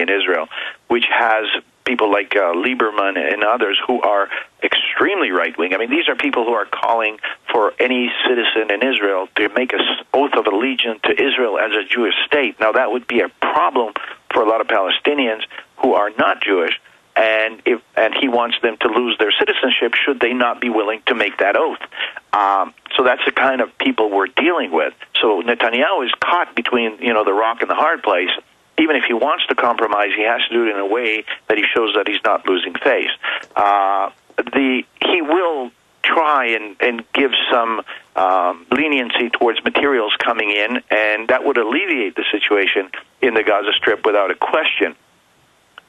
in Israel, which has people like Lieberman and others who are extremely right-wing. I mean, these are people who are calling for any citizen in Israel to make an oath of allegiance to Israel as a Jewish state. Now, that would be a problem for a lot of Palestinians who are not Jewish, and he wants them to lose their citizenship should they not be willing to make that oath. So that's the kind of people we're dealing with. So Netanyahu is caught between, the rock and the hard place. Even if he wants to compromise, he has to do it in a way that he shows that he's not losing face. He will try and give some leniency towards materials coming in, and that would alleviate the situation in the Gaza Strip without a question.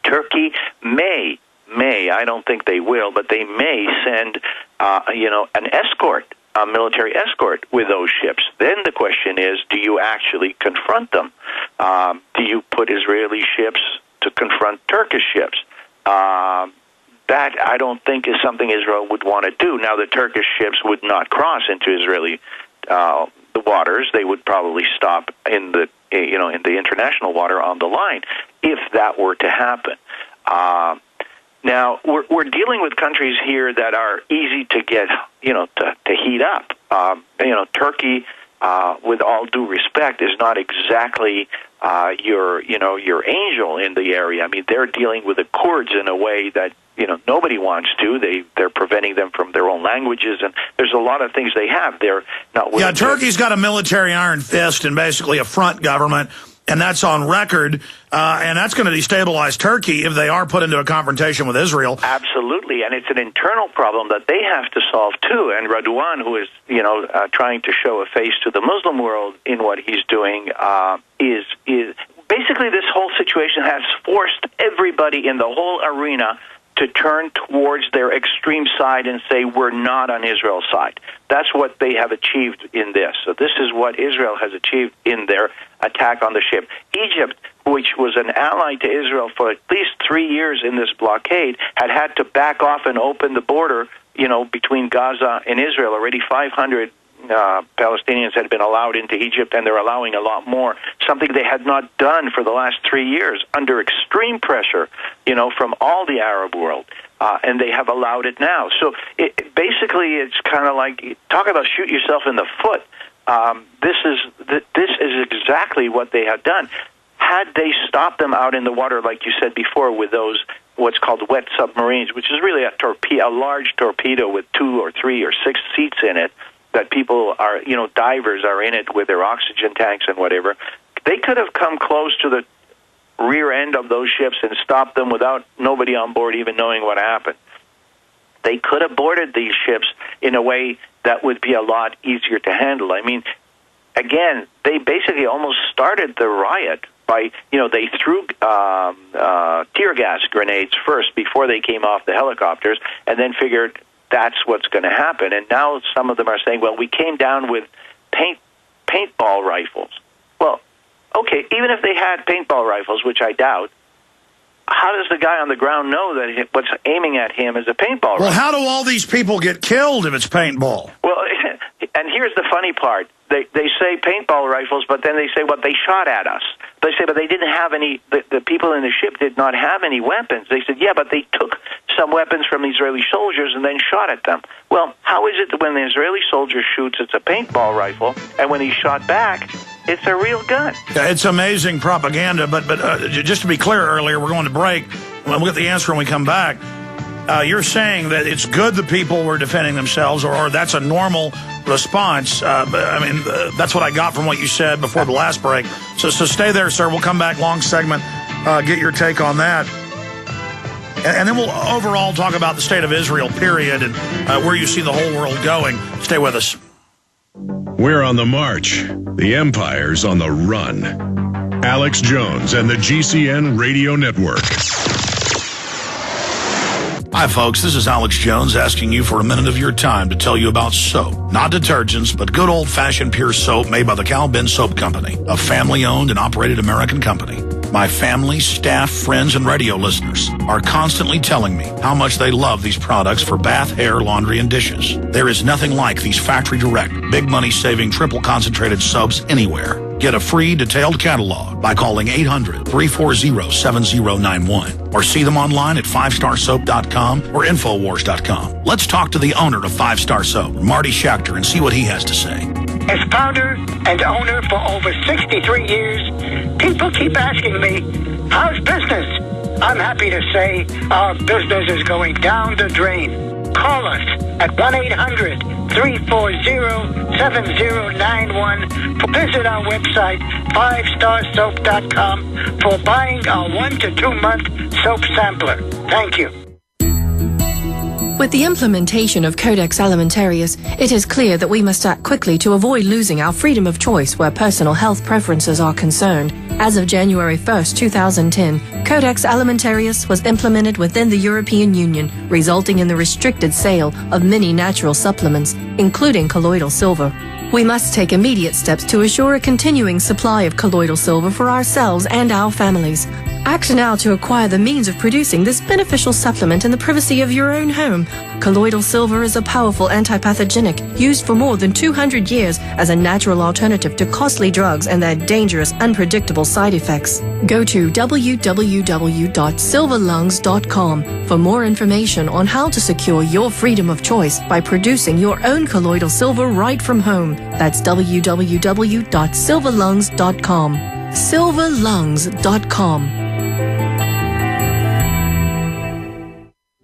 Turkey may, I don't think they will, but they may send, an escort, a military escort with those ships. Then the question is, do you actually confront them? Do you put Israeli ships to confront Turkish ships? That, I don't think, is something Israel would want to do. Now, the Turkish ships would not cross into Israeli the waters. They would probably stop in the in the international water on the line if that were to happen. Now, we're dealing with countries here that are easy to get, to heat up. Turkey, with all due respect, is not exactly your angel in the area. I mean, they're dealing with the Kurds in a way that nobody wants to. They're preventing them from their own languages, and there's a lot of things they have. They're not willing. Yeah, Turkey's got a military iron fist and basically a front government. And that's on record, and that's going to destabilize Turkey if they are put into a confrontation with Israel. Absolutely, and it's an internal problem that they have to solve too. And Radwan, who is trying to show a face to the Muslim world in what he's doing, is basically this whole situation has forced everybody in the whole arena to turn towards their extreme side and say, we're not on Israel's side. That's what they have achieved in this. So this is what Israel has achieved in their attack on the ship. Egypt, which was an ally to Israel for at least 3 years in this blockade, had to back off and open the border, between Gaza and Israel. Already 500 Palestinians had been allowed into Egypt, and they're allowing a lot more, something they had not done for the last 3 years under extreme pressure, from all the Arab world, and they have allowed it now. So basically it's kind of like, talk about shoot yourself in the foot. This is exactly what they have done. Had they stopped them out in the water, like you said before, with those what's called wet submarines, which is really a large torpedo with 2 or 3 or 6 seats in it, that people are, divers are in it with their oxygen tanks and whatever, they could have come close to the rear end of those ships and stopped them without nobody on board even knowing what happened. They could have boarded these ships in a way that would be a lot easier to handle. I mean, again, they basically almost started the riot by, they threw tear gas grenades first before they came off the helicopters, and then figured that's what's going to happen. And now some of them are saying, well, we came down with paintball rifles. Well, okay, even if they had paintball rifles, which I doubt, how does the guy on the ground know that what's aiming at him is a paintball rifle? Well, how do all these people get killed if it's paintball? Well, and here's the funny part. They say paintball rifles, but then they say, well, they shot at us. They say, but they didn't have any, the people in the ship did not have any weapons. They said, yeah, but they took some weapons from Israeli soldiers and then shot at them. Well, how is it that when the Israeli soldier shoots, it's a paintball rifle, and when he shot back, it's a real gun? It's amazing propaganda, but just to be clear earlier, we're going to break. We'll get the answer when we come back. You're saying that it's good the people were defending themselves, or that's a normal response. That's what I got from what you said before the last break. So stay there, sir. We'll come back, long segment, get your take on that. And then we'll overall talk about the state of Israel, period, and where you see the whole world going. Stay with us. We're on the march. The empire's on the run. Alex Jones and the GCN Radio Network. Hi, folks. This is Alex Jones asking you for a minute of your time to tell you about soap. Not detergents, but good old-fashioned pure soap made by the Cal Ben Soap Company, a family-owned and operated American company. My family, staff, friends, and radio listeners are constantly telling me how much they love these products for bath, hair, laundry, and dishes. There is nothing like these factory-direct, big money-saving, triple-concentrated soaps anywhere. Get a free detailed catalog by calling 800-340-7091 or see them online at 5starsoap.com or Infowars.com. Let's talk to the owner of 5 Star Soap, Marty Schachter, and see what he has to say. As founder and owner for over 63 years, people keep asking me, how's business? I'm happy to say our business is going down the drain. Call us at 1-800-340-7091. Visit our website, 5starsoap.com, for buying our 1 to 2 month soap sampler. Thank you. With the implementation of Codex Alimentarius, it is clear that we must act quickly to avoid losing our freedom of choice where personal health preferences are concerned. As of January 1st, 2010, Codex Alimentarius was implemented within the European Union, resulting in the restricted sale of many natural supplements, including colloidal silver. We must take immediate steps to assure a continuing supply of colloidal silver for ourselves and our families. Act now to acquire the means of producing this beneficial supplement in the privacy of your own home. Colloidal silver is a powerful antipathogenic used for more than 200 years as a natural alternative to costly drugs and their dangerous, unpredictable side effects. Go to www.silverlungs.com for more information on how to secure your freedom of choice by producing your own colloidal silver right from home. That's www.silverlungs.com. silverlungs.com.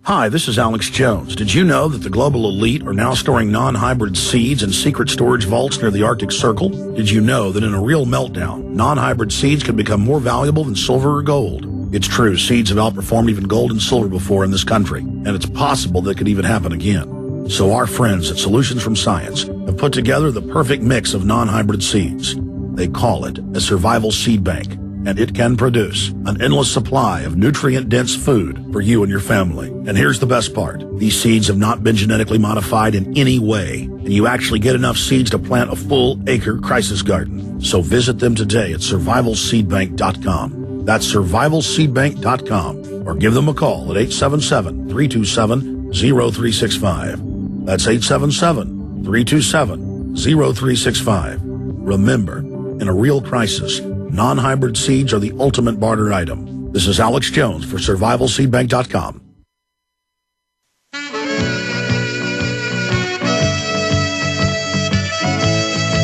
Hi, this is Alex Jones. Did you know that the global elite are now storing non-hybrid seeds in secret storage vaults near the Arctic Circle? Did you know that in a real meltdown, non-hybrid seeds can become more valuable than silver or gold? It's true, seeds have outperformed even gold and silver before in this country, and it's possible that it could even happen again. So our friends at Solutions from Science have put together the perfect mix of non-hybrid seeds. They call it a survival seed bank, and it can produce an endless supply of nutrient-dense food for you and your family. And here's the best part. These seeds have not been genetically modified in any way, and you actually get enough seeds to plant a full-acre crisis garden. So visit them today at survivalseedbank.com. That's survivalseedbank.com, or give them a call at 877-327-0365. That's 877-327-0365. Remember, in a real crisis, non-hybrid seeds are the ultimate barter item. This is Alex Jones for survivalseedbank.com.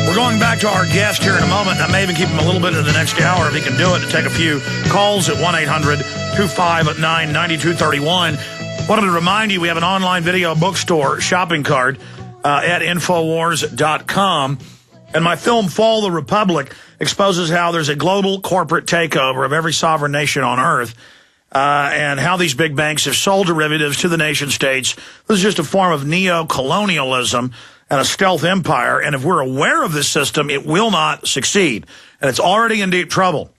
We're going back to our guest here in a moment. I may even keep him a little bit in the next hour if he can do it, to take a few calls at 1-800-259-9231. Wanted to remind you we have an online video bookstore shopping cart at Infowars.com. And my film, Fall the Republic, exposes how there's a global corporate takeover of every sovereign nation on Earth, and how these big banks have sold derivatives to the nation states. This is just a form of neo-colonialism and a stealth empire. And if we're aware of this system, it will not succeed. And it's already in deep trouble.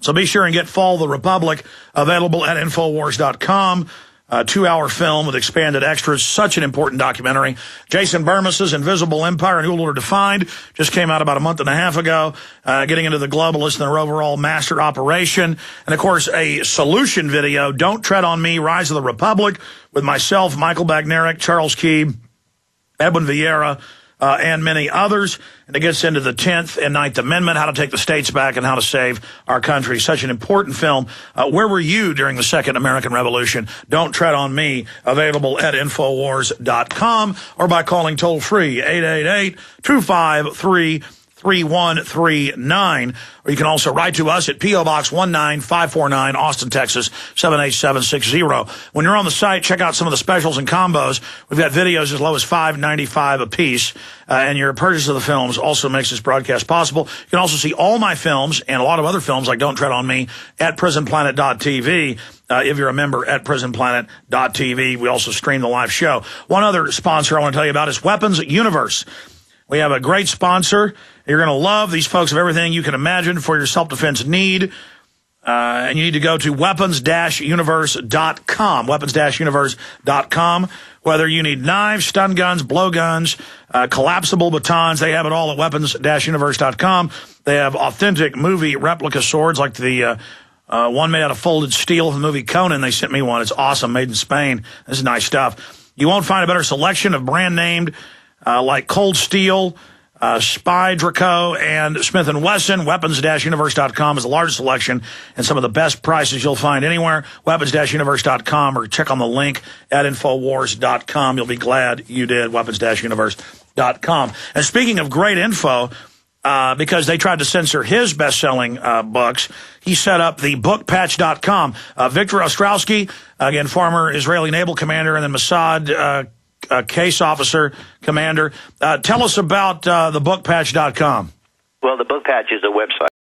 So be sure and get Fall the Republic, available at Infowars.com. A 2-hour film with expanded extras. Such an important documentary. Jason Bermas's Invisible Empire, A New Order Defined, just came out about a month and a half ago, getting into the globalists and their overall master operation. And, of course, a solution video, Don't Tread on Me, Rise of the Republic, with myself, Michael Bagneric, Charles Key, Edwin Vieira, and many others. And it gets into the 10th and 9th Amendment, how to take the states back and how to save our country. Such an important film. Where were you during the Second American Revolution? Don't Tread on Me, available at Infowars.com or by calling toll-free 888-253-3139. Or you can also write to us at P.O. Box 19549, Austin, Texas, 78760. When you're on the site, check out some of the specials and combos. We've got videos as low as $5.95 a piece, and your purchase of the films also makes this broadcast possible. You can also see all my films and a lot of other films like Don't Tread on Me at prisonplanet.tv. If you're a member at prisonplanet.tv, we also stream the live show. One other sponsor I want to tell you about is Weapons Universe. We have a great sponsor. You're going to love these folks of everything you can imagine for your self-defense need. And you need to go to weapons-universe.com, weapons-universe.com. Whether you need knives, stun guns, blowguns, collapsible batons, they have it all at weapons-universe.com. They have authentic movie replica swords like the one made out of folded steel from the movie Conan. They sent me one. It's awesome, made in Spain. This is nice stuff. You won't find a better selection of brand-named like Cold Steel, Spy, Draco, and Smith & Wesson. Weapons-universe.com is the largest selection and some of the best prices you'll find anywhere. Weapons-universe.com, or check on the link at Infowars.com. You'll be glad you did. Weapons-universe.com. And speaking of great info, because they tried to censor his best-selling books, he set up the bookpatch.com. Victor Ostrovsky, again, former Israeli naval commander and then Mossad case officer, commander. Tell us about the bookpatch.com. Well, the Book Patch is a website